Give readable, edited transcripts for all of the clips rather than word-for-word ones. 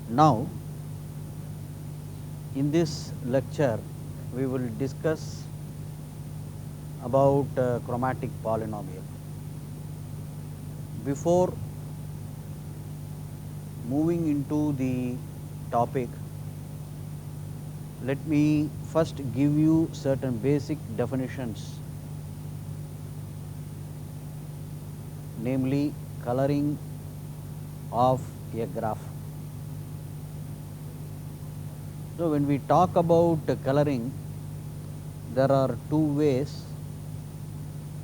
Now, in this lecture, we will discuss about chromatic polynomial. Before moving into the topic, let me first give you certain basic definitions, namely coloring of a graph. So, when we talk about coloring, there are two ways.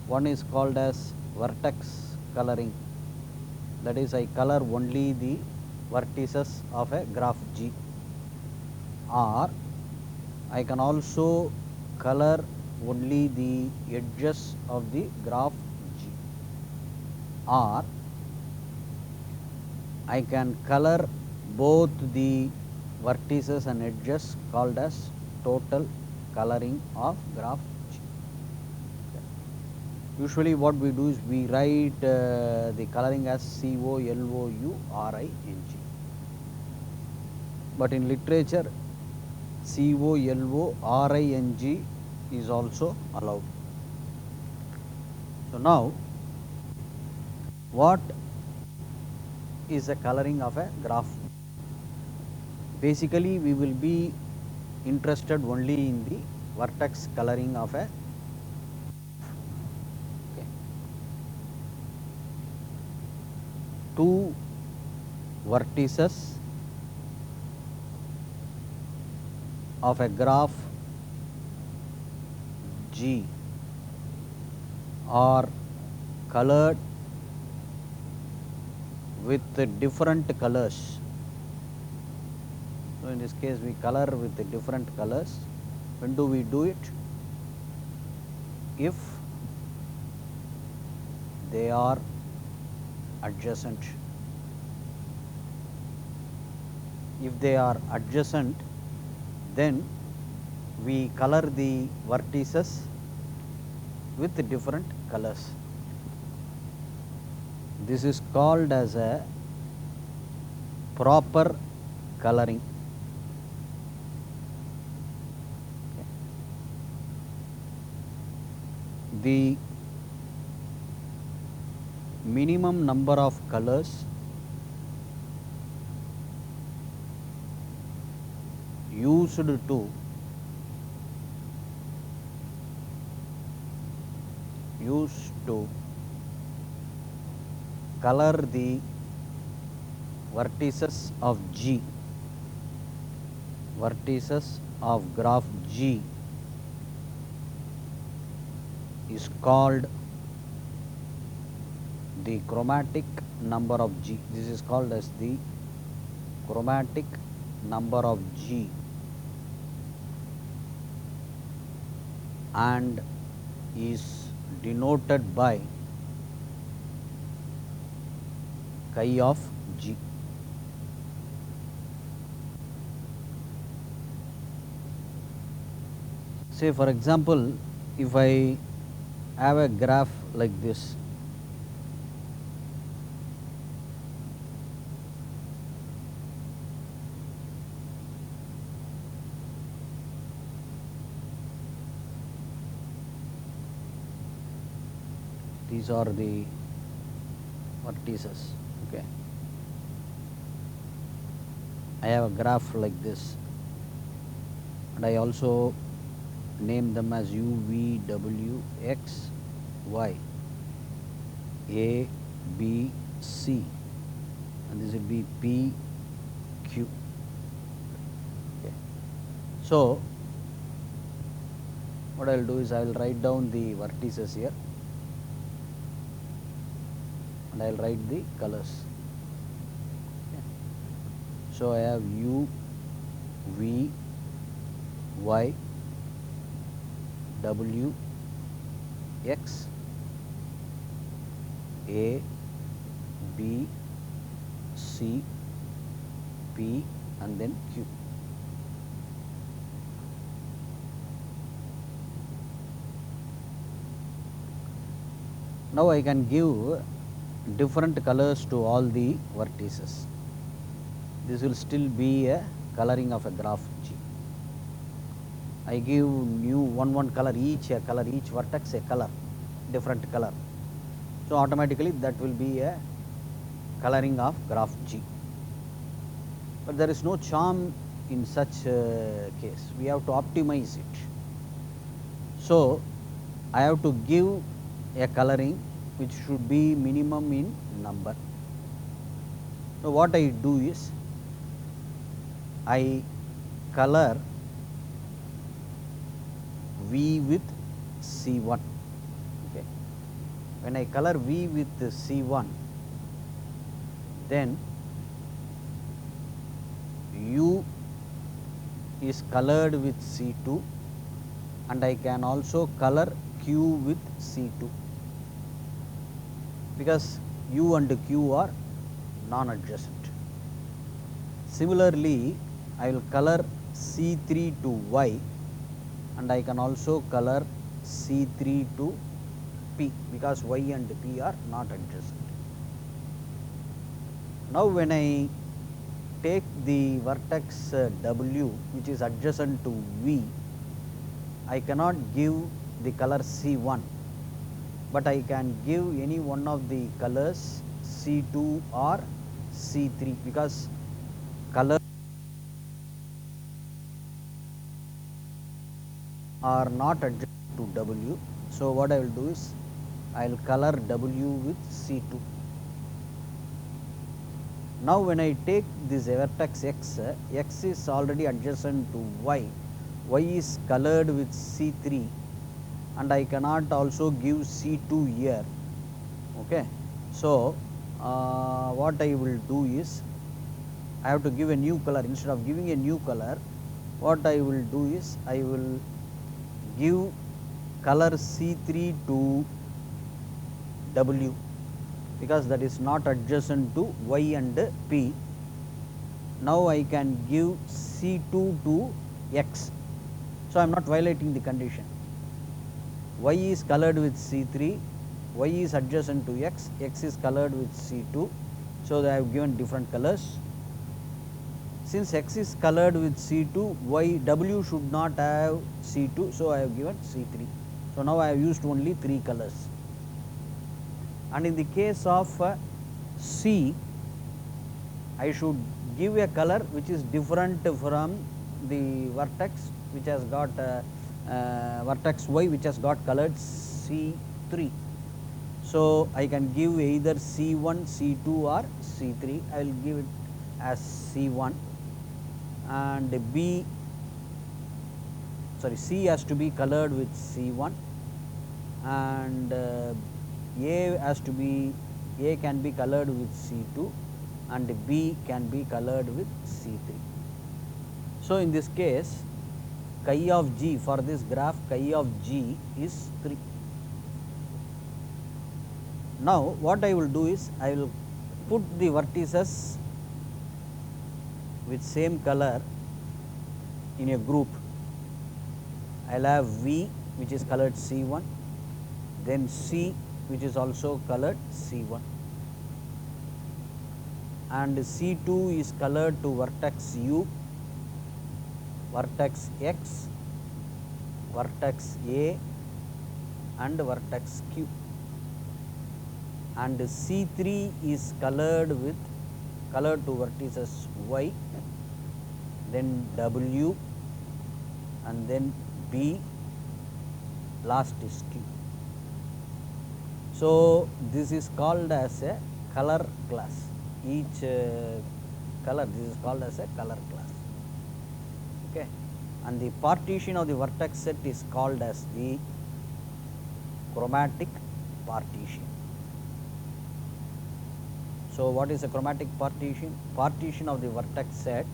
One is called as vertex coloring, that is, I color only the vertices of a graph G, or I can also color only the edges of the graph G, or I can color both the vertices and edges, called as total coloring of graph G. Usually what we do is we write the coloring as COLOURING, but in literature COLORING is also allowed. So, now what is the coloring of a graph? Basically, we will be interested only in the vertex coloring of a two vertices of a graph G are colored with different colors. So, in this case we color with different colors. When do we do it? If they are adjacent. If they are adjacent, then we color the vertices with different colors. This is called as a proper coloring. The minimum number of colors used to color the vertices of G, vertices of graph G, is called the chromatic number of G. This is called as the chromatic number of G, and is denoted by chi of G. Say for example, if I have a graph like this, these are the vertices. Okay, I have a graph like this, and I also name them as U, V, W, X, Y, A, B, C, and this will be P, Q. Okay. So, what I will do is I will write down the vertices here, and I will write the colors. Okay. So, I have U, V, Y, W, X, A, B, C, P, and then Q. Now I can give different colors to all the vertices. this will still be a coloring of a graph G. I give new one color, each vertex a color, different color. So automatically that will be a coloring of graph G. But there is no charm in such a case. We have to optimize it. So I have to give a coloring which should be minimum in number. So what I do is I color V with C1. Okay. When I color V with C1, then U is colored with C2, and I can also color Q with C2, because U and Q are non-adjacent. Similarly, I will color C3 to Y, and I can also color C3 to P, because Y and P are not adjacent. Now when I take the vertex W which is adjacent to V, I cannot give the color C1, but I can give any one of the colors C2 or C3, because colors are not adjacent to W. So what I will do is I will color W with C2. Now when I take this vertex X, X is already adjacent to Y, Y is colored with C3, and I cannot also give C2 here. Okay. So what I will do is I have to give a new color. Instead of giving a new color, what I will do is I will give color C3 to W, because that is not adjacent to Y and P. Now I can give C2 to X. So I am not violating the condition. Y is colored with C3, Y is adjacent to X, X is colored with C2. So I have given different colors. Since X is colored with C2, W should not have C2, so I have given C3. So now I have used only 3 colors. And in the case of C, I should give a color which is different from the vertex which has got vertex Y which has got colored C3. So I can give either C1, C2 or C3. I will give it as C1, and C has to be colored with C1, and A can be colored with C2, and B can be colored with C3. So in this case, chi of G, for this graph, chi of G is 3. Now what I will do is I will put the vertices with same color in a group. I will have V which is colored C1, then C which is also colored C1, and C2 is colored to vertex U, vertex X, vertex A, and vertex Q, and C3 is colored to vertices Y, then W, and then B, last is Q. So this is called as a color class. Each color, this is called as a color class. Okay. And the partition of the vertex set is called as the chromatic partition. So what is a chromatic partition? Partition of the vertex set,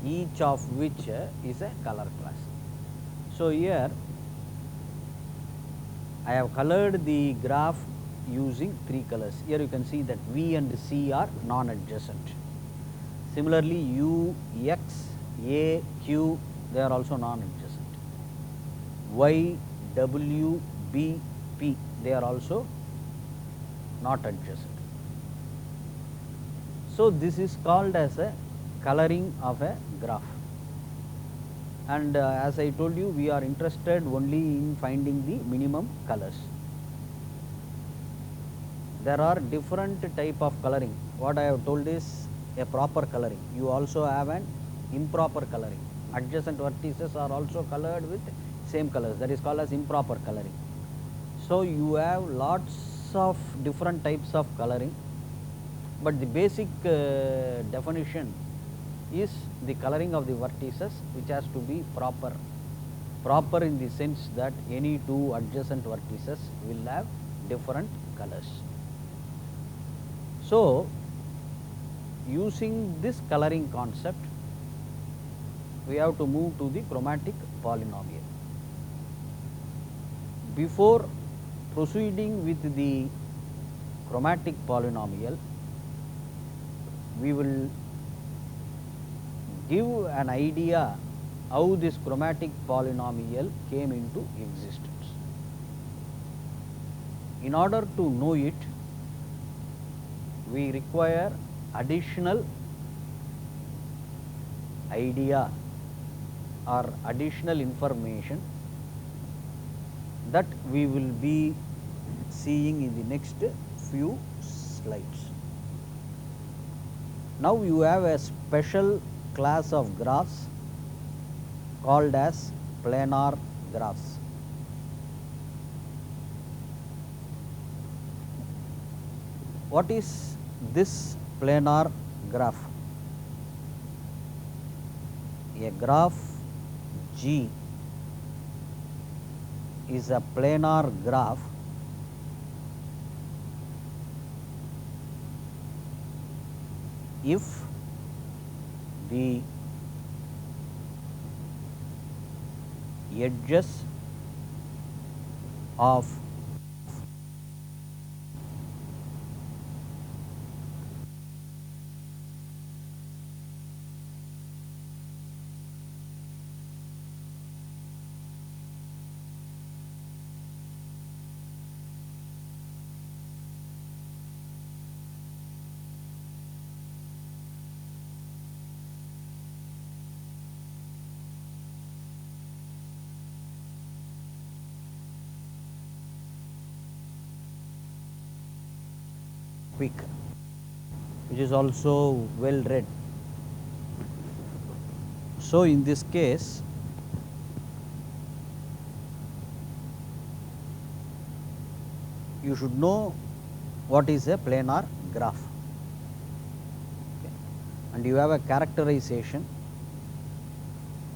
each of which is a color class. So here I have colored the graph using 3 colors. Here you can see that V and C are non-adjacent. Similarly, U, X, A, Q, they are also non-adjacent. Y, W, B, P, they are also not adjacent. So this is called as a coloring of a graph. And as I told you, we are interested only in finding the minimum colors. There are different type of coloring. What I have told is a proper coloring. You also have an improper coloring. Adjacent vertices are also colored with same colors. That is called as improper coloring. So you have lots of different types of coloring, but the basic definition is the coloring of the vertices, which has to be proper. Proper in the sense that any two adjacent vertices will have different colors. So using this coloring concept, we have to move to the chromatic polynomial. Before proceeding with the chromatic polynomial, we will give an idea how this chromatic polynomial came into existence. In order to know it, we require additional idea or additional information that we will be seeing in the next few slides. Now you have a special class of graphs called as planar graphs. What is this planar graph? A graph G is a planar graph if the edges of quick, which is also well read. So in this case, you should know what is a planar graph, okay. And you have a characterization.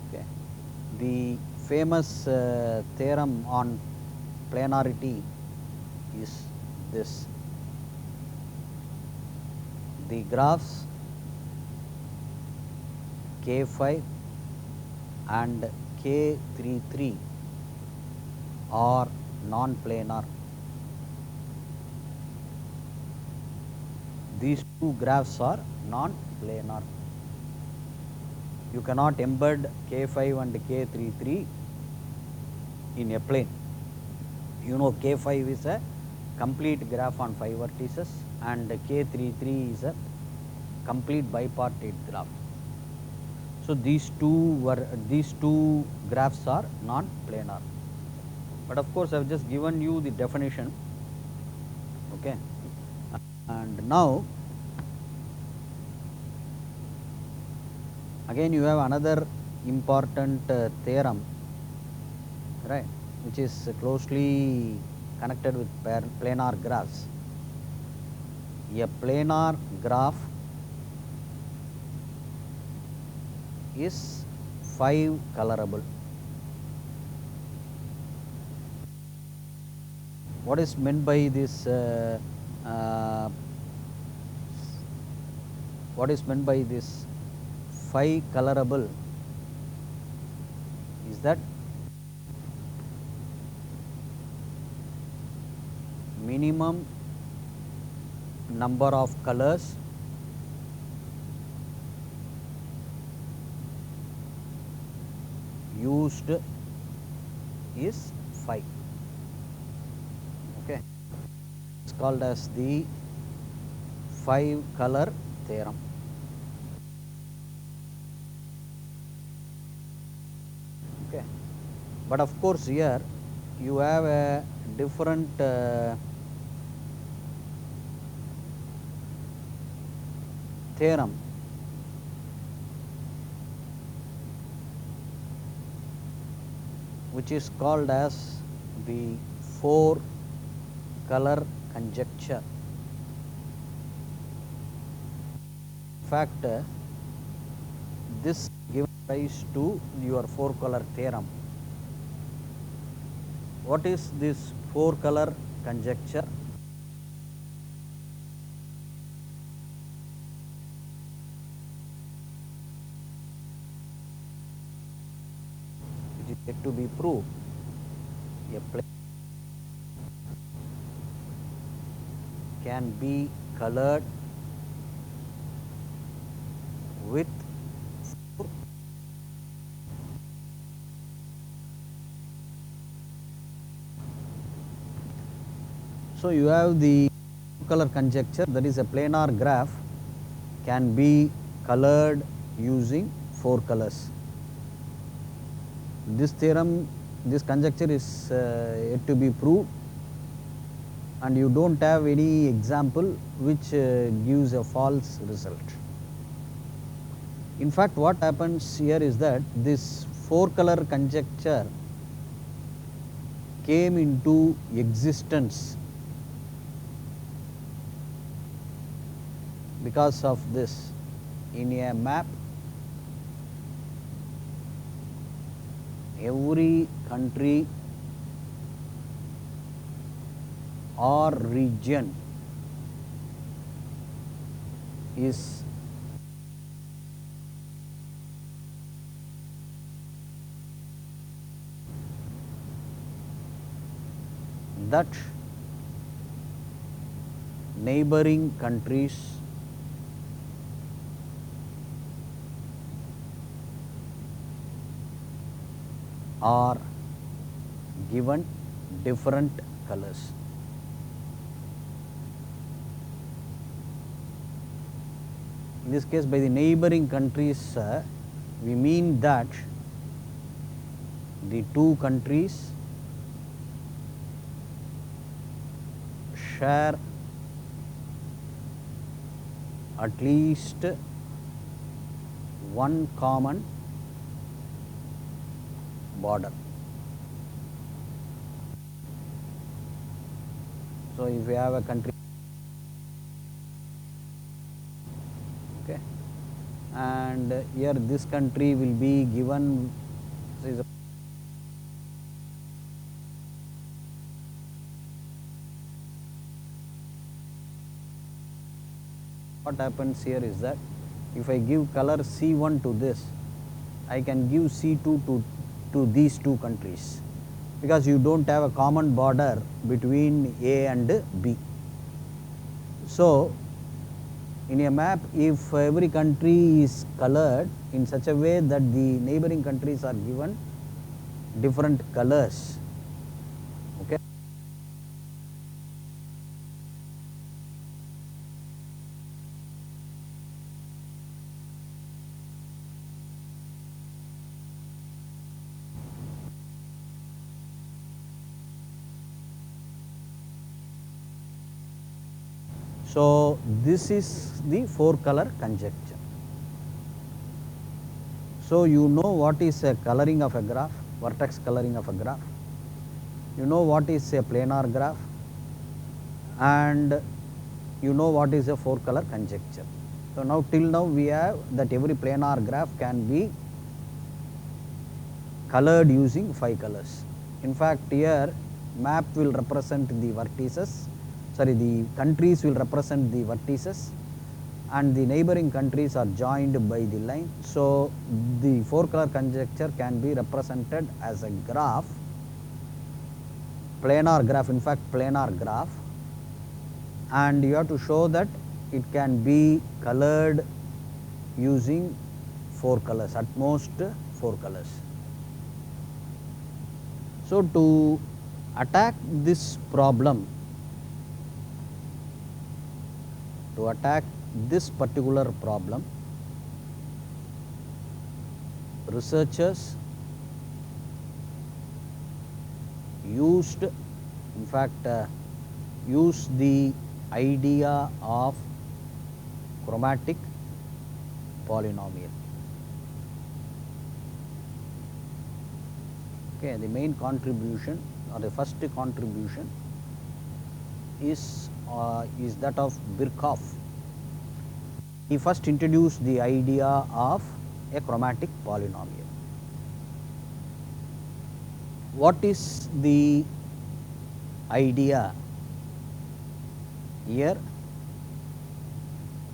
Okay. The famous theorem on planarity is this: the graphs K5 and K33 are non-planar. These two graphs are non-planar. You cannot embed K5 and K33 in a plane. You know, K5 is a complete graph on 5 vertices and K33 is a complete bipartite graph. So these two graphs are non-planar. But of course, I have just given you the definition. Okay. And now again you have another important theorem, right, which is closely connected with planar graphs. A planar graph is 5 colorable. What is meant by this? What is meant by this 5 colorable is that minimum number of colors used is 5. Okay. It's called as the 5 color theorem. But of course here you have a different theorem which is called as the four color conjecture. In fact, this gives rise to your four color theorem. What is this four color conjecture? It is yet to be proved. A plane can be colored with four. So you have the color conjecture, that is a planar graph can be colored using four colors. This theorem, this conjecture is yet to be proved, and you don't have any example which gives a false result. In fact, what happens here is that this four color conjecture came into existence because of this. In a map, every country or region is that neighboring countries are given different colors. In this case, by the neighboring countries, we mean that the two countries share at least one common border. So if we have a country, okay, and here this country will be given, what happens here is that if I give color C1 to this, I can give C2 to these two countries, because you don't have a common border between A and B. So in a map, if every country is colored in such a way that the neighboring countries are given different colors, okay, so this is the four color conjecture. So you know what is a coloring of a graph, vertex coloring of a graph. You know what is a planar graph, and you know what is a four color conjecture. So now till now we have that every planar graph can be colored using five colors. In fact, here map will represent the vertices, the countries will represent the vertices, and the neighboring countries are joined by the line. So the four color conjecture can be represented as a graph, planar graph, in fact planar graph, and you have to show that it can be colored using four colors, at most four colors. So to attack this problem, to attack this particular problem, researchers used, in fact use the idea of chromatic polynomial. Okay, the main contribution or the first contribution is that of Birkhoff. He first introduced the idea of a chromatic polynomial. What is the idea here?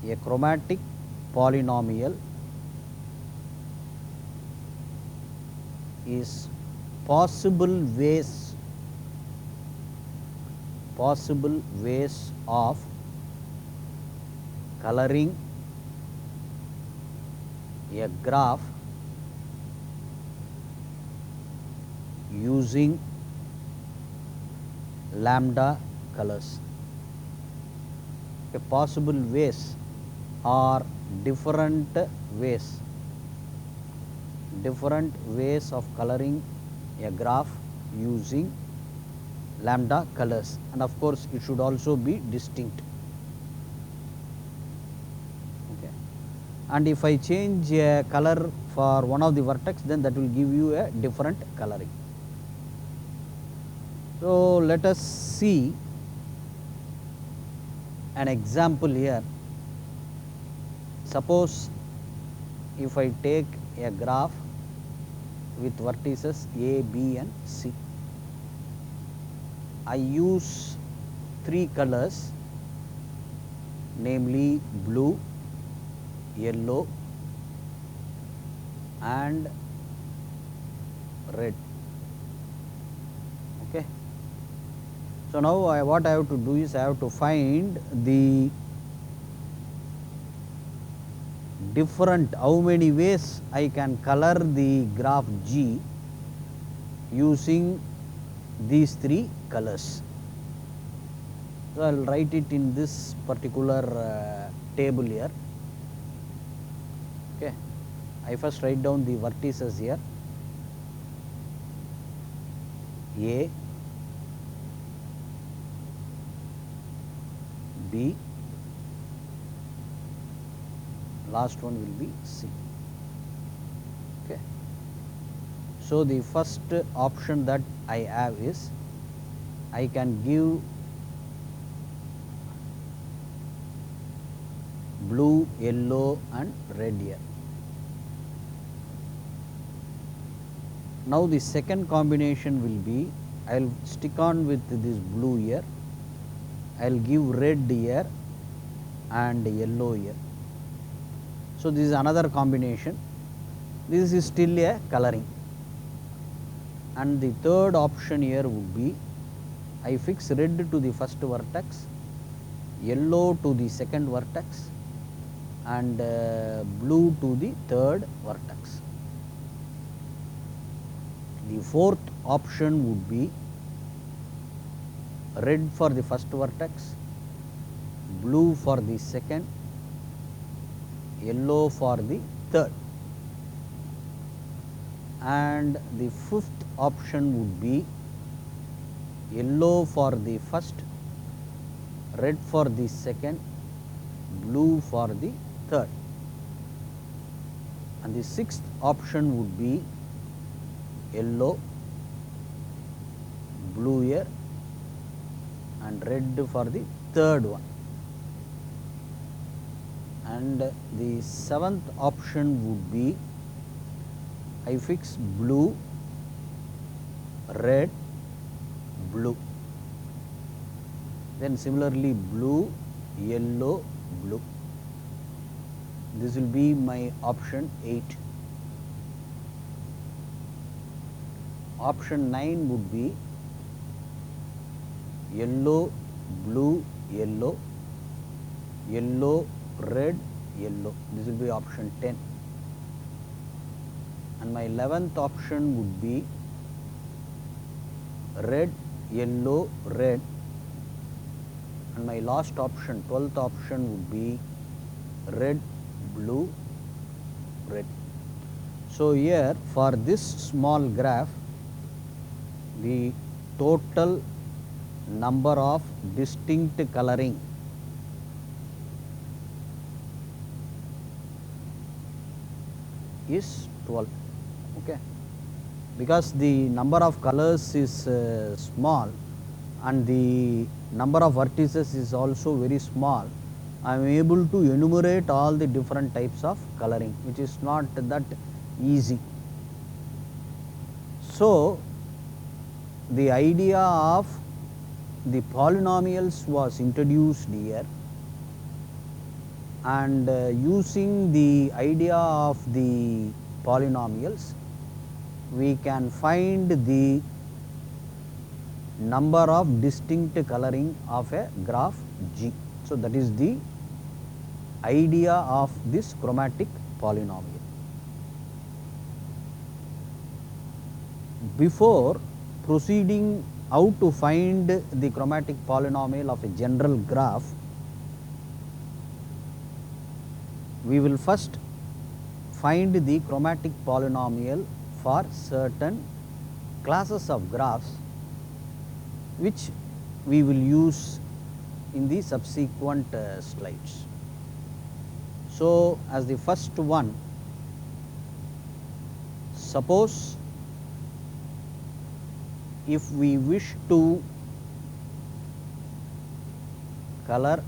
A chromatic polynomial is possible ways of coloring a graph using lambda colors. Possible ways are different ways of coloring a graph using lambda colors, and of course it should also be distinct. Okay. And if I change a color for one of the vertex, then that will give you a different coloring. So let us see an example here. Suppose if I take a graph with vertices A, B and C. I use three colors, namely blue, yellow and red. Okay. So now what I have to do is I have to find the different, how many ways I can color the graph G using these three colors. So I will write it in this particular table here. Okay. I first write down the vertices here: A, B, last one will be C. Okay. So the first option that I have is I can give blue, yellow and red here. Now the second combination will be, I will stick on with this blue here, I will give red here and yellow here. So this is another combination. This is still a coloring. And the third option here would be, I fix red to the first vertex, yellow to the second vertex and blue to the third vertex. The fourth option would be red for the first vertex, blue for the second, yellow for the third. And the fifth option would be yellow for the first, red for the second, blue for the third. And the sixth option would be yellow, blue here and red for the third one. And the seventh option would be, I fix blue, red, blue. Then similarly blue, yellow, blue. This will be my option 8. Option 9 would be yellow, blue, yellow, yellow, red, yellow. This will be option 10. And my 11th option would be red, yellow, red. And my last option, 12th option would be red, blue, red. So here for this small graph, the total number of distinct coloring is 12. Okay. Because the number of colors is small and the number of vertices is also very small, I am able to enumerate all the different types of coloring, which is not that easy. So, the idea of the polynomials was introduced here, and using the idea of the polynomials, we can find the number of distinct coloring of a graph G. So, that is the idea of this chromatic polynomial. Before proceeding how to find the chromatic polynomial of a general graph, we will first find the chromatic polynomial for certain classes of graphs, which we will use in the subsequent slides. So, as the first one, suppose if we wish to color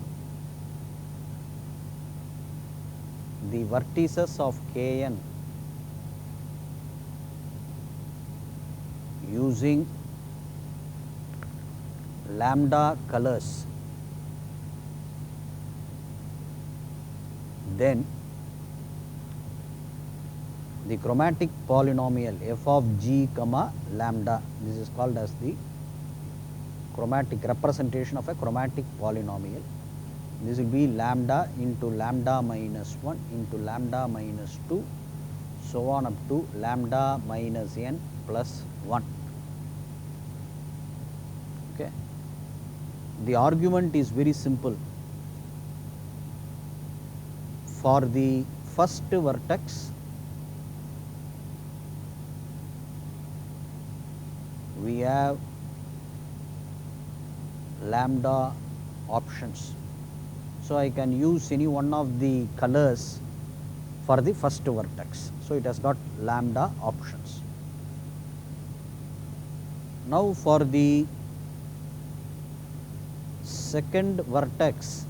the vertices of Kn using lambda colors, then the chromatic polynomial f of g comma lambda, this is called as the chromatic representation of a chromatic polynomial. This will be lambda into lambda minus 1 into lambda minus 2, so on up to lambda minus n plus 1. Okay. The argument is very simple. For the first vertex, we have lambda options. So, I can use any one of the colors for the first vertex. So, it has got lambda options. Now, for the second vertex,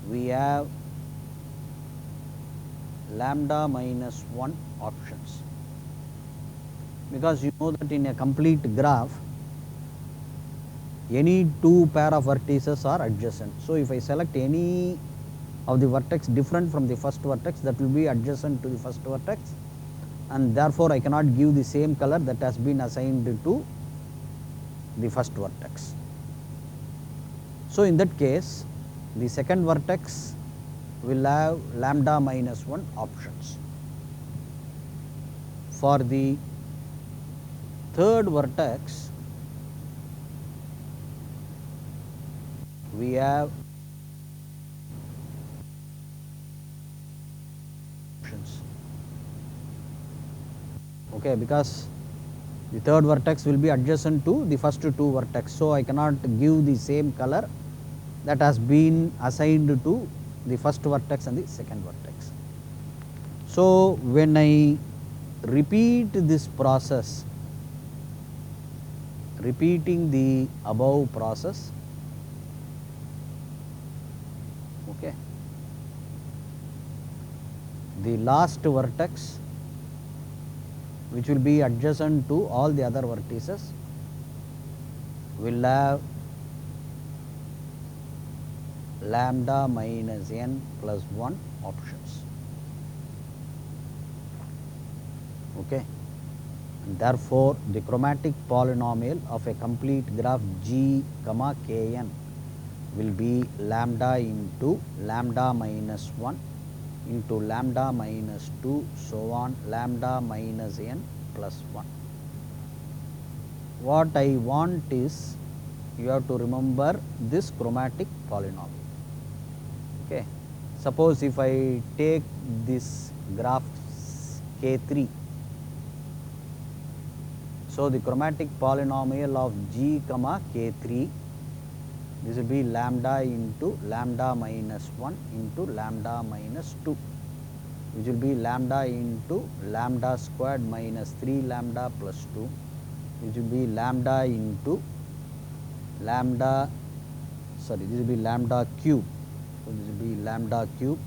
we have lambda minus 1 options, because you know that in a complete graph, any two pair of vertices are adjacent. So, if I select any of the vertex different from the first vertex, that will be adjacent to the first vertex, and therefore, I cannot give the same color that has been assigned to the first vertex. So, in that case, the second vertex will have lambda minus 1 options. For the third vertex, we have options. Okay, because the third vertex will be adjacent to the first two vertex. So, I cannot give the same color that has been assigned to the first vertex and the second vertex. So, when I repeat this process, repeating the above process, okay, the last vertex, which will be adjacent to all the other vertices, will have lambda minus n plus 1 options. Okay. And therefore, the chromatic polynomial of a complete graph G comma Kn will be lambda into lambda minus 1 into lambda minus 2, so on lambda minus n plus 1. What I want is, you have to remember this chromatic polynomial. Okay. Suppose if I take this graph K3, So the chromatic polynomial of G comma K3, this will be lambda into lambda minus 1 into lambda minus 2, which will be lambda into lambda squared minus 3 lambda plus 2, which will be lambda into lambda, sorry, this will be lambda cube. So this will be lambda cube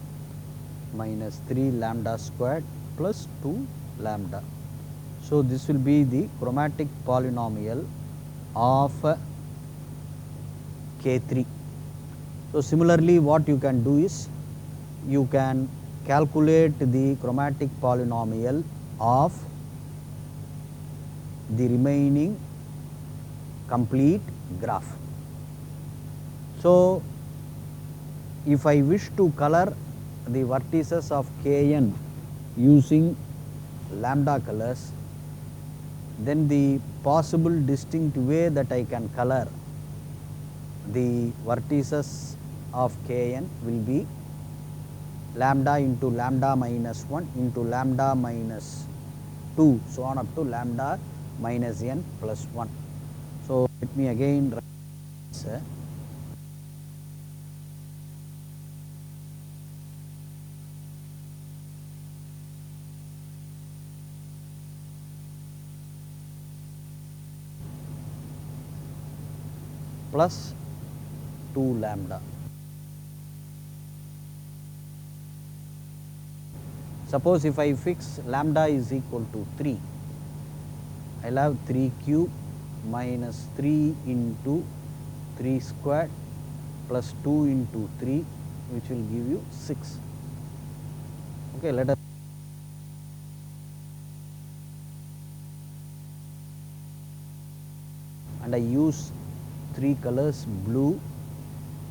minus 3 lambda squared plus 2 lambda. So this will be the chromatic polynomial of K3. So similarly, what you can do is you can calculate the chromatic polynomial of the remaining complete graph. So if I wish to color the vertices of Kn using lambda colors, then the possible distinct way that I can color the vertices of Kn will be lambda into lambda minus 1 into lambda minus 2, so on up to lambda minus n plus 1. So let me again write this. Plus 2 lambda. Suppose if I fix lambda is equal to 3, I will have 3 cube minus 3 into 3 squared plus 2 into 3, which will give you 6. Okay, let us and I use 3 colors: blue,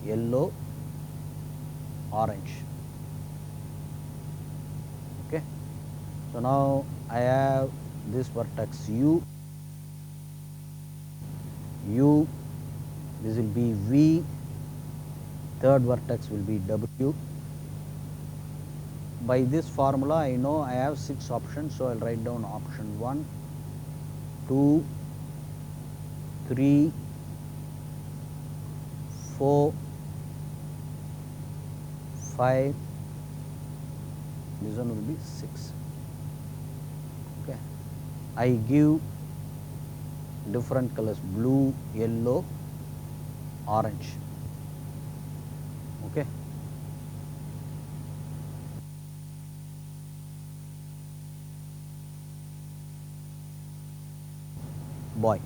yellow, orange. Okay, so now I have this vertex U, this will be V, third vertex will be W. By this formula I know I have 6 options, so I will write down option 1, 2, 3, 4, 5, this one will be 6. Okay, I give different colors: blue, yellow, orange. Okay, boy.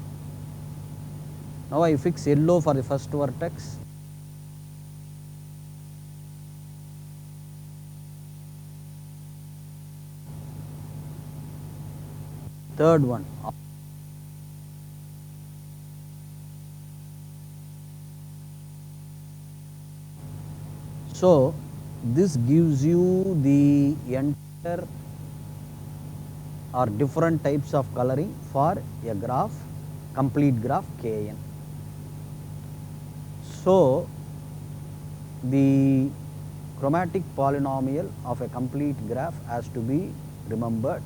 Now I fix yellow for the first vertex, third one. So this gives you the entire or different types of coloring for a graph, complete graph Kn. So the chromatic polynomial of a complete graph has to be remembered,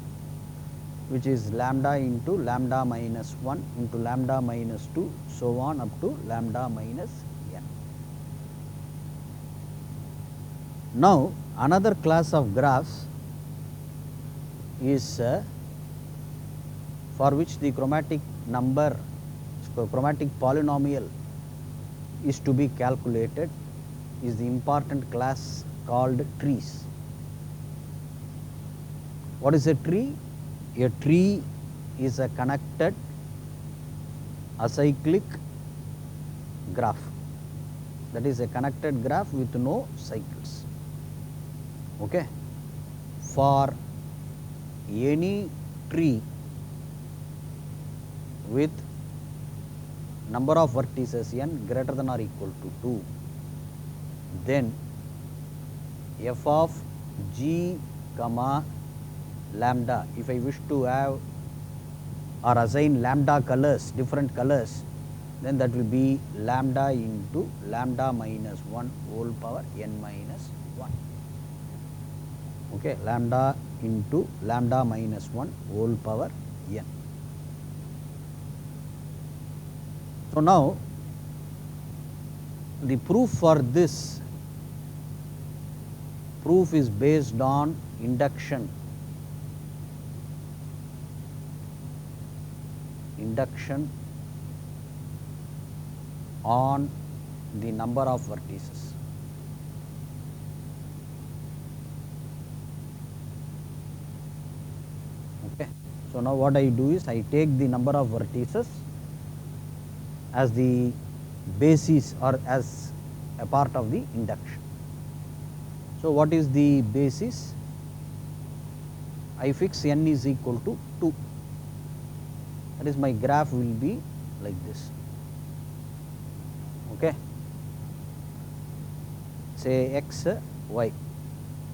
which is lambda into lambda minus 1 into lambda minus 2, so on up to lambda minus n. Now another class of graphs is for which the chromatic polynomial is to be calculated, is the important class called trees. What is a tree? A tree is a connected acyclic graph, that is a connected graph with no cycles. Okay, for any tree with number of vertices n greater than or equal to 2, then f of g comma lambda, if I wish to have or assign lambda colors, different colors, then that will be lambda into lambda minus 1 whole power n minus 1. Okay, lambda into lambda minus 1 whole power n. So, now the proof for this proof is based on induction on the number of vertices. Okay. So, now what I do is I take the number of vertices as the basis or as a part of the induction. So, what is the basis? I fix n is equal to 2, that is my graph will be like this. Okay. Say x, y.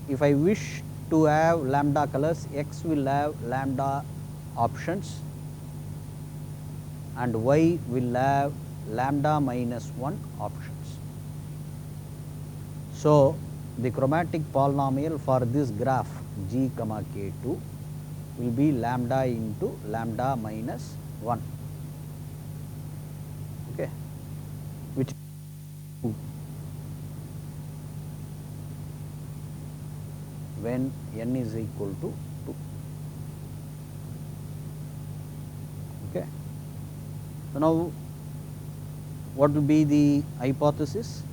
If I wish to have lambda colors, x will have lambda options and y will have lambda minus 1 options. So, the chromatic polynomial for this graph g comma k2 will be lambda into lambda minus 1, okay, which when n is equal to 2. Okay. So, now what will be the hypothesis?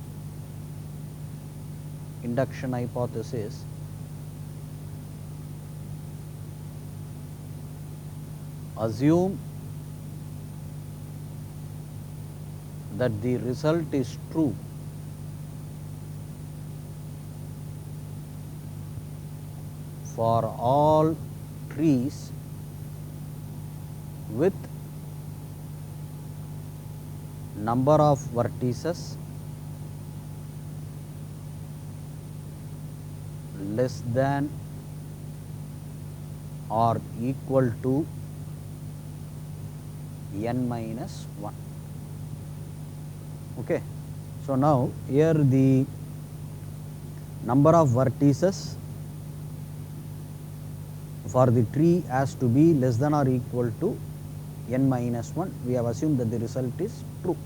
Induction hypothesis. Assume that the result is true for all trees with number of vertices less than or equal to n minus 1. Okay. So, now here the number of vertices for the tree has to be less than or equal to n minus 1. We have assumed that the result is true.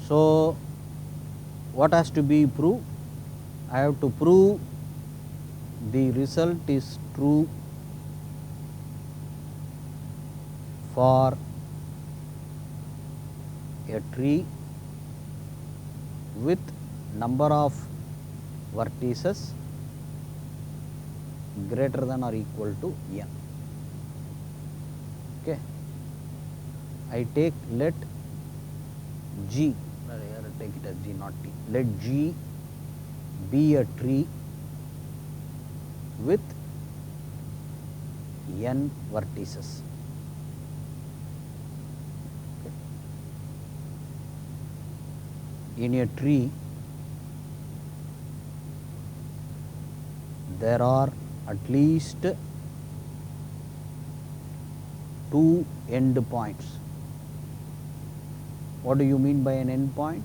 So, what has to be proved? I have to prove the result is true for a tree with number of vertices greater than or equal to n. Okay. I take let G, take it as G not T, let G be a tree with n vertices. Okay. In a tree there are at least 2 end points. What do you mean by an end point?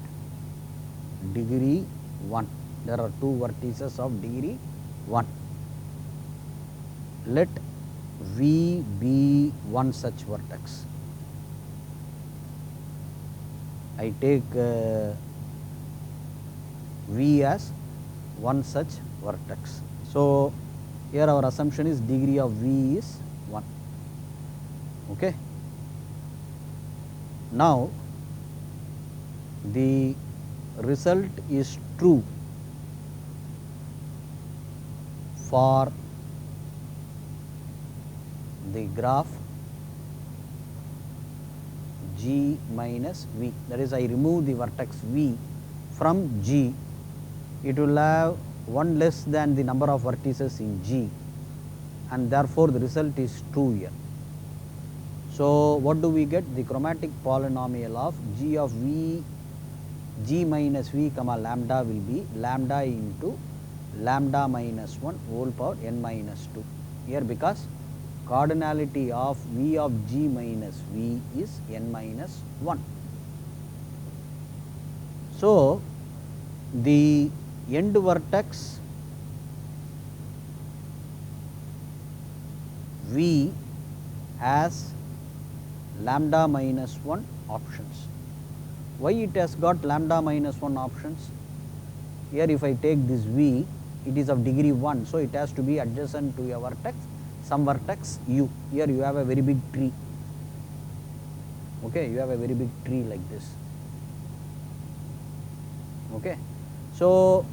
Degree 1. There are 2 vertices of degree 1. Let V be one such vertex. I take V as one such vertex. So, here our assumption is degree of V is 1. Okay. Now, the result is true for the graph G minus V, that is I remove the vertex V from G, it will have 1 less than the number of vertices in G, and therefore, the result is true here. So, what do we get? The chromatic polynomial of G of V G minus V comma lambda will be lambda into lambda minus 1 whole power n minus 2 here, because cardinality of V of G minus V is n minus 1. So, the end vertex V has lambda minus 1 options. Why it has got lambda minus 1 options? Here if I take this V, it is of degree 1, so it has to be adjacent to a vertex, some vertex u. Here you have a very big tree. Okay, you have a very big tree like this. Okay, so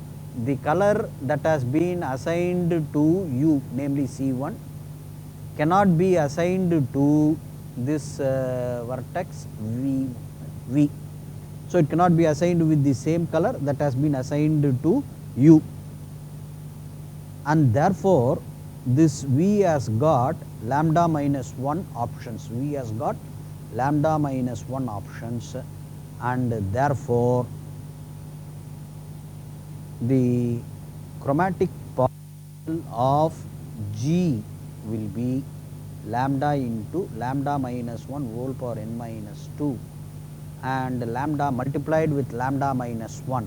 the color that has been assigned to u, namely C1, cannot be assigned to this vertex V. So it cannot be assigned with the same color that has been assigned to u, and therefore this V has got lambda minus 1 options. V has got lambda minus 1 options, and therefore the chromatic polynomial of G will be lambda into lambda minus 1 whole power n minus 2 and lambda multiplied with lambda minus 1,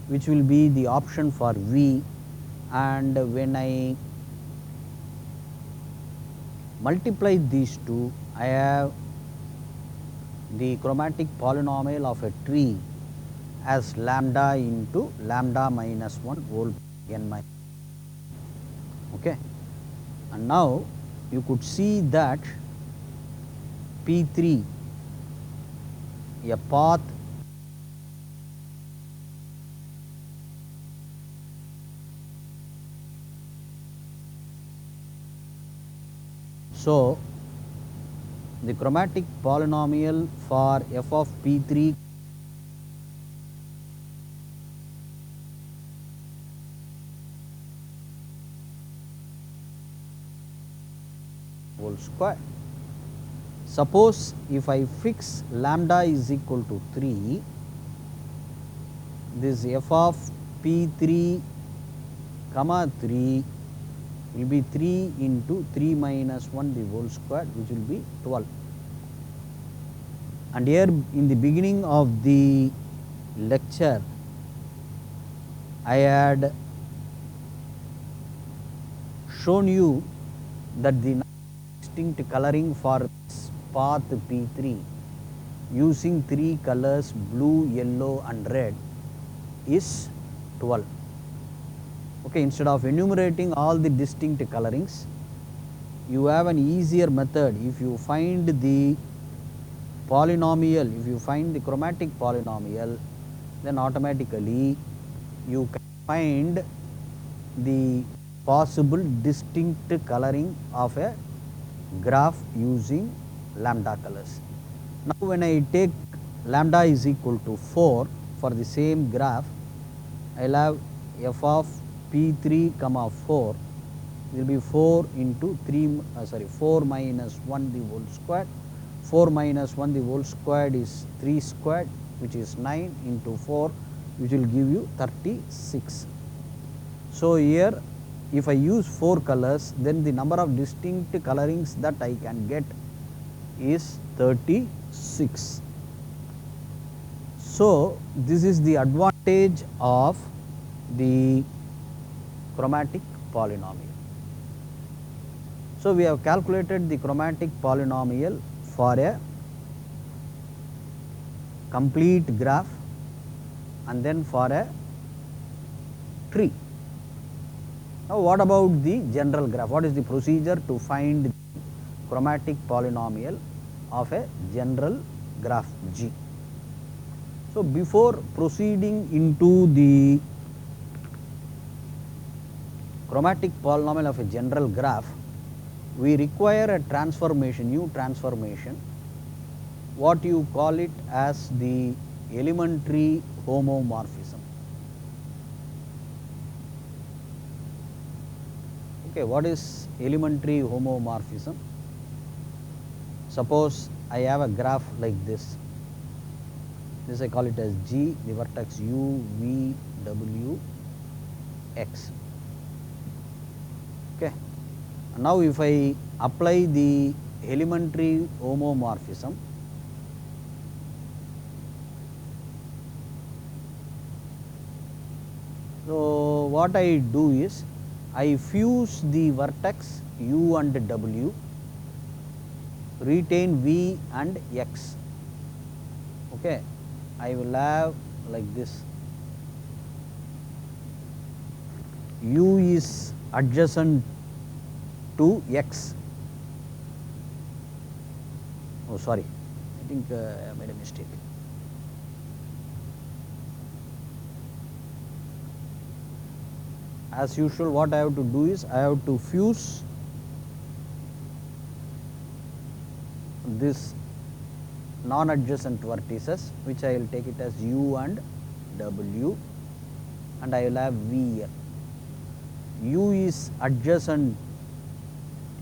which will be the option for V. And when I multiply these two, I have the chromatic polynomial of a tree as lambda into lambda minus 1 whole n minus. Okay. And now you could see that P3, a path so the chromatic polynomial for f of P3 whole square. Suppose if I fix lambda is equal to 3, this f of P3 comma 3 will be 3 into 3 minus 1 the whole square, which will be 12. And here in the beginning of the lecture, I had shown you that the distinct coloring for this path P3 using 3 colors blue, yellow and red is 12. Okay, instead of enumerating all the distinct colorings, you have an easier method. If you find the polynomial, if you find the chromatic polynomial, then automatically you can find the possible distinct coloring of a graph using lambda colors. Now when I take lambda is equal to 4 for the same graph, I will have f of P3 comma 4 will be 4 into 4 minus 1 the whole square. 4 minus 1 the whole squared is 3 squared, which is 9 into 4, which will give you 36. So here if I use 4 colors, then the number of distinct colorings that I can get is 36. So this is the advantage of the chromatic polynomial. So we have calculated the chromatic polynomial for a complete graph and then for a tree. Now what about the general graph? What is the procedure to find the chromatic polynomial of a general graph G? So before proceeding into the chromatic polynomial of a general graph, we require a transformation, new transformation, what you call it as the elementary homomorphism. Okay, what is elementary homomorphism? Suppose I have a graph like this. This I call it as G, the vertex U, V, W, X. Okay. Now if I apply the elementary homomorphism, so what I do is I fuse the vertex U and W retain v and x. Okay, I will have like this. U is adjacent to x. Oh, sorry, I think I made a mistake. As usual, what I have to do is I have to fuse this non-adjacent vertices, which I will take it as u and w, and I will have v here. U is adjacent,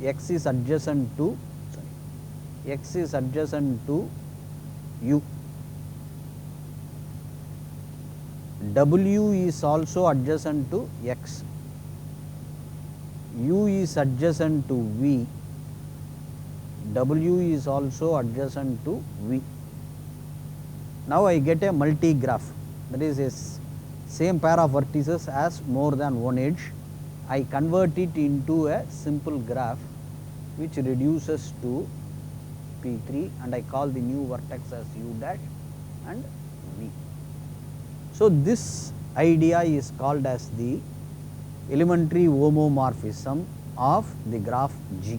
x is adjacent to, sorry, x is adjacent to u. W is also adjacent to x. U is adjacent to v. W is also adjacent to v. Now I get a multi-graph, that is a same pair of vertices as more than one edge. I convert it into a simple graph which reduces to P3, and I call the new vertex as u dash and v. So this idea is called as the elementary homomorphism of the graph G.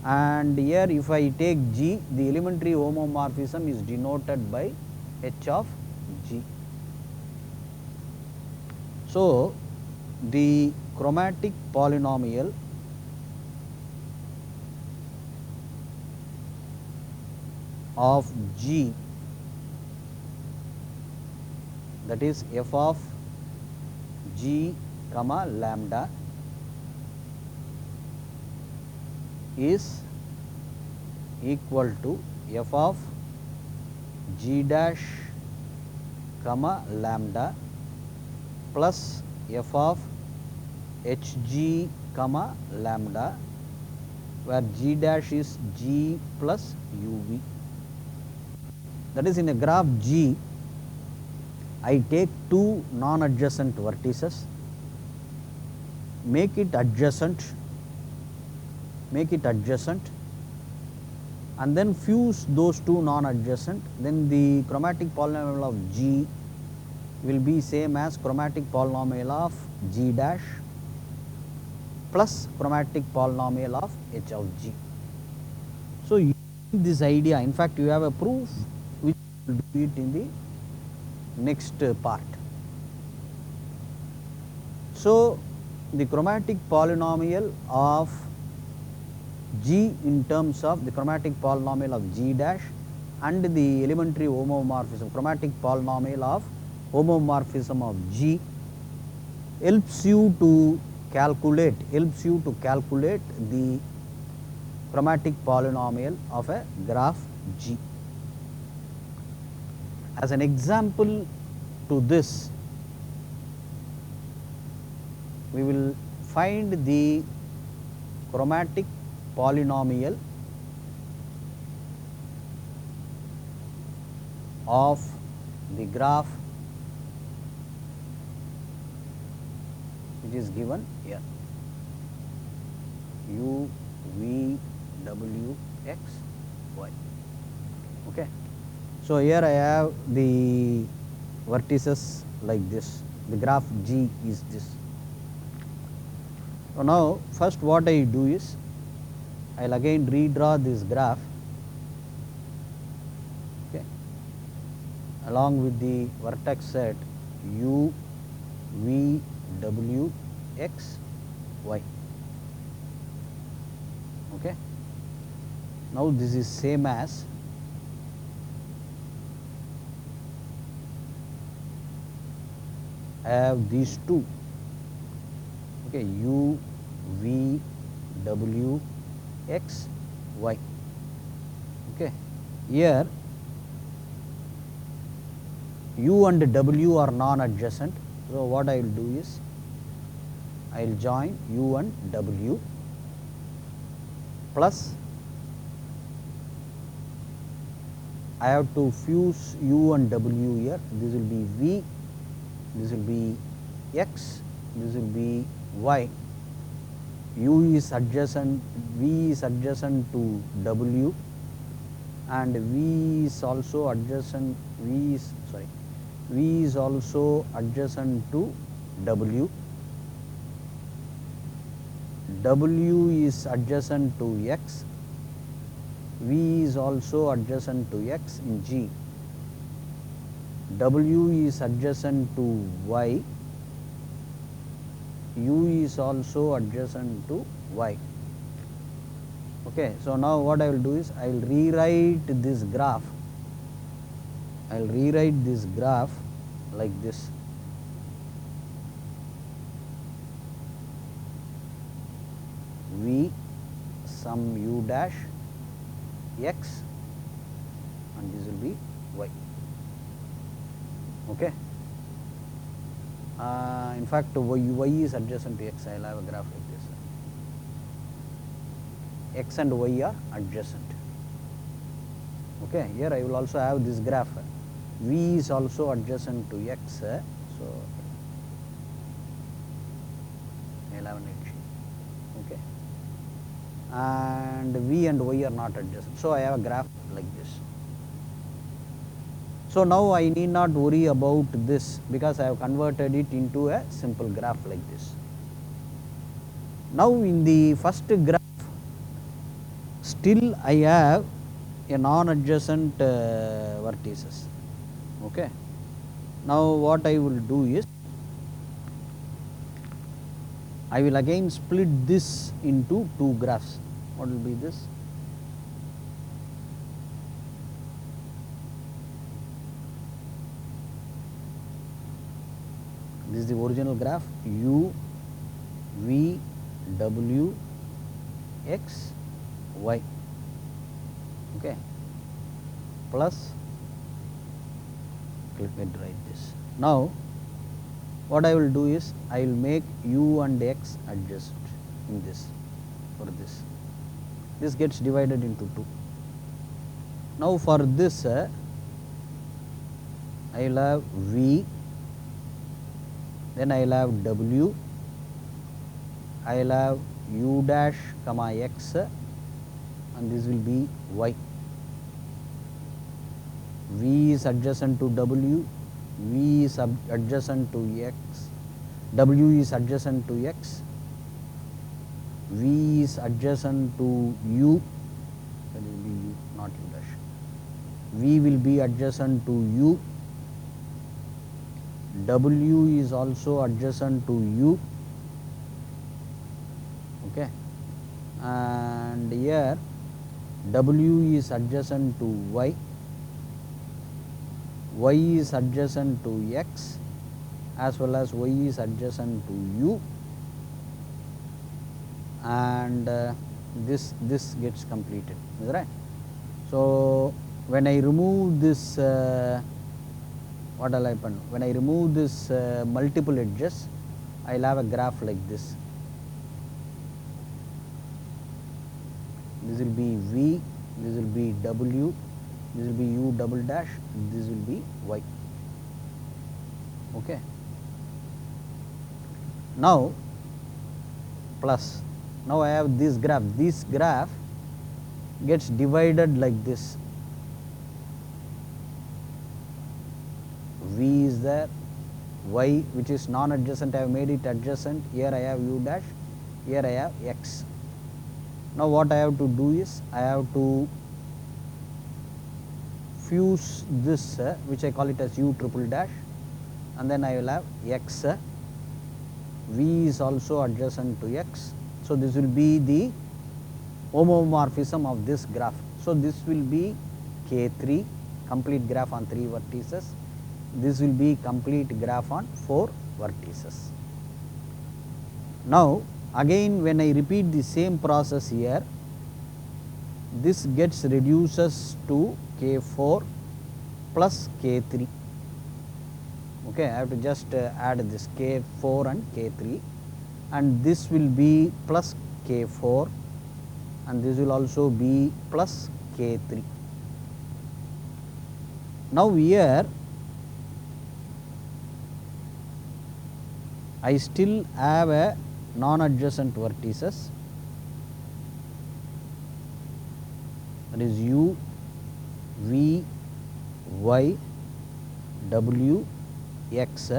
And here if I take G, the elementary homomorphism is denoted by H of G. So the chromatic polynomial of G, that is f of G comma lambda, is equal to f of G dash comma lambda plus f of Hg comma lambda, where G dash is G plus uv. That is, in a graph G, I take two non-adjacent vertices, make it adjacent, and then fuse those two non-adjacent. Then the chromatic polynomial of G will be same as chromatic polynomial of G dash plus chromatic polynomial of H of G. So using this idea, in fact you have a proof which will do it in the next part. So the chromatic polynomial of G in terms of the chromatic polynomial of G dash and the elementary homomorphism, chromatic polynomial of homomorphism of G, helps you to calculate the chromatic polynomial of a graph G. As an example to this, we will find the chromatic polynomial of the graph which is given here, u, v, w, x, y. Okay. So here I have the vertices like this, the graph G is this. So now first what I do is, I will again redraw this graph, okay, along with the vertex set u, v, w, x, y. Okay. Now this is same as I have these two, okay, u, v, w, x, y. Okay. Here u and w are non-adjacent. So what I will do is, I will join u and w plus I have to fuse u and w here. This will be v, this will be x, this will be y. u is adjacent, v is adjacent to w, and v is also adjacent, v is also adjacent to w, w is adjacent to x, v is also adjacent to x in G, w is adjacent to y, u is also adjacent to y. Okay, so now what I will do is I will rewrite this graph. I will rewrite this graph like this. V sum u dash x, and this will be y. Okay. In fact, y is adjacent to x. I will have a graph like this. X and y are adjacent. Okay. Here I will also have this graph. V is also adjacent to x. So I will have an edge. Okay. And v and y are not adjacent. So I have a graph like this. So now I need not worry about this because I have converted it into a simple graph like this. Now in the first graph, still I have a non-adjacent vertices. Okay. Now what I will do is, I will again split this into two graphs. What will be this? This is the original graph, u, v, w, x, y. Okay. Plus, let me write this. Now, what I will do is, I will make u and x adjacent in this, for this. This gets divided into 2. Now, for this, I will have v, then I will have w, I will have u dash comma x, and this will be y. V is adjacent to w, v is adjacent to x, w is adjacent to x, v is adjacent to u, that will be u, not u dash, v will be adjacent to u, w is also adjacent to u. Okay. And here w is adjacent to y, y is adjacent to x, as well as y is adjacent to u, and this gets completed, is right. So when I remove this, what will happen? When I remove this multiple edges, I will have a graph like this. This will be v, this will be w, this will be u double dash, this will be y. Okay. Now, plus, now I have this graph. This graph gets divided like this. V is there, y which is non-adjacent, I have made it adjacent. Here I have u dash, here I have x. Now what I have to do is, I have to fuse this, which I call it as u triple dash, and then I will have x, v is also adjacent to x. So this will be the homomorphism of this graph. So this will be K3, complete graph on 3 vertices. This will be complete graph on 4 vertices. Now again when I repeat the same process here, this gets reduces to K4 plus K3. Okay, I have to just add this K4 and K3, and this will be plus K4, and this will also be plus K3. Now here I still have a non-adjacent vertices, that is u, v, y, w, x.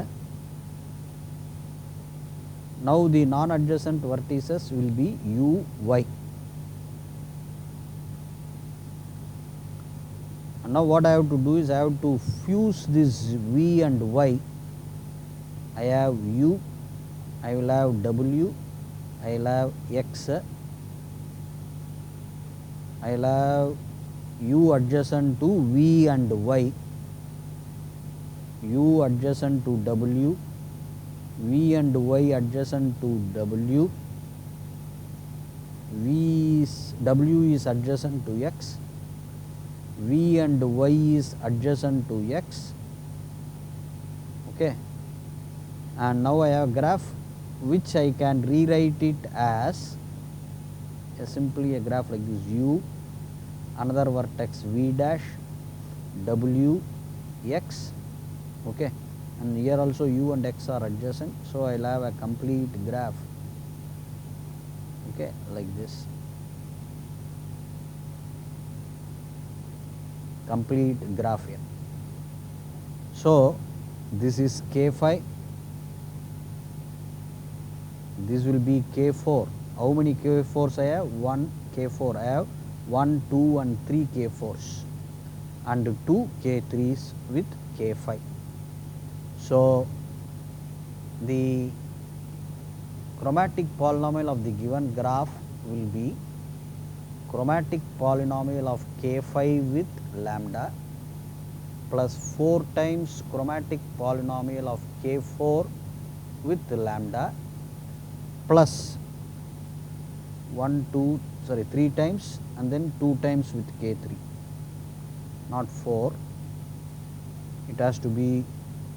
Now the non-adjacent vertices will be u, y. And now what I have to do is I have to fuse this v and y. I have u, I will have w, I will have x, I will have u adjacent to v and y, u adjacent to w, v and y adjacent to w, w is adjacent to x, v and y is adjacent to x. Okay. And now I have graph which I can rewrite it as simply a graph like this: u, another vertex v dash, w, x. Okay. And here also u and x are adjacent, so I will have a complete graph, okay, like this, complete graph here. So this is k5, this will be k4. How many k4s I have? 1 k4. I have 1, 2 and 3 k4s and 2 k3s with k5. So the chromatic polynomial of the given graph will be chromatic polynomial of k5 with lambda plus 4 times chromatic polynomial of k4 with lambda plus 3 times and then 2 times with k3, not 4, it has to be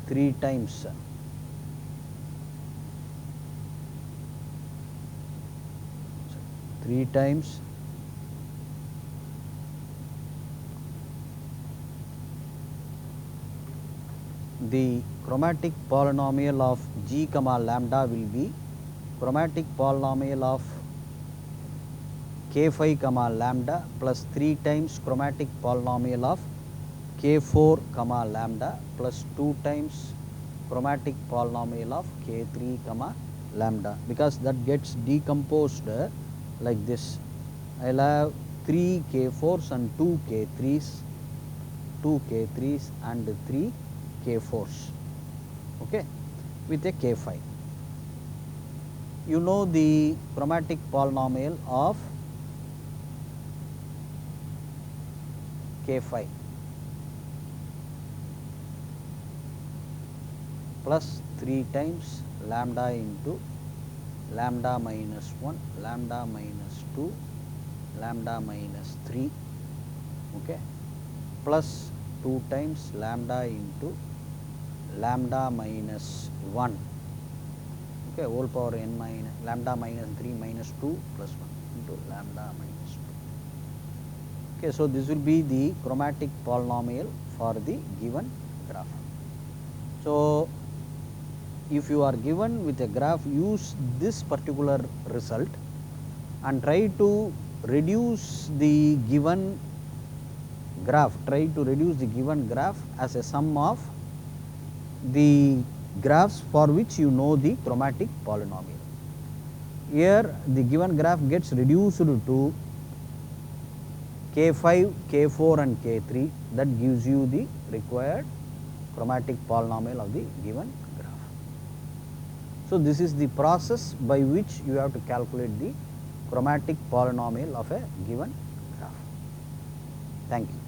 3 times. Three times the chromatic polynomial of g comma lambda will be chromatic polynomial of k5 comma lambda plus 3 times chromatic polynomial of k4 comma lambda plus 2 times chromatic polynomial of k3 comma lambda, because that gets decomposed like this. I will have 3 k4s and 2 k3s, 2 k3s and 3 k4s, okay, with a k5. You know the chromatic polynomial of k5 plus 3 times lambda into lambda minus 1, lambda minus 2, lambda minus 3, okay, plus 2 times lambda into lambda minus 1, okay, whole power n minus lambda minus 3 minus 2 plus 1 into lambda minus 2. Okay, so this will be the chromatic polynomial for the given graph. So if you are given with a graph, use this particular result and try to reduce the given graph, as a sum of the graphs for which you know the chromatic polynomial. Here the given graph gets reduced to k5, k4 and k3, that gives you the required chromatic polynomial of the given graph. So this is the process by which you have to calculate the chromatic polynomial of a given graph. Thank you.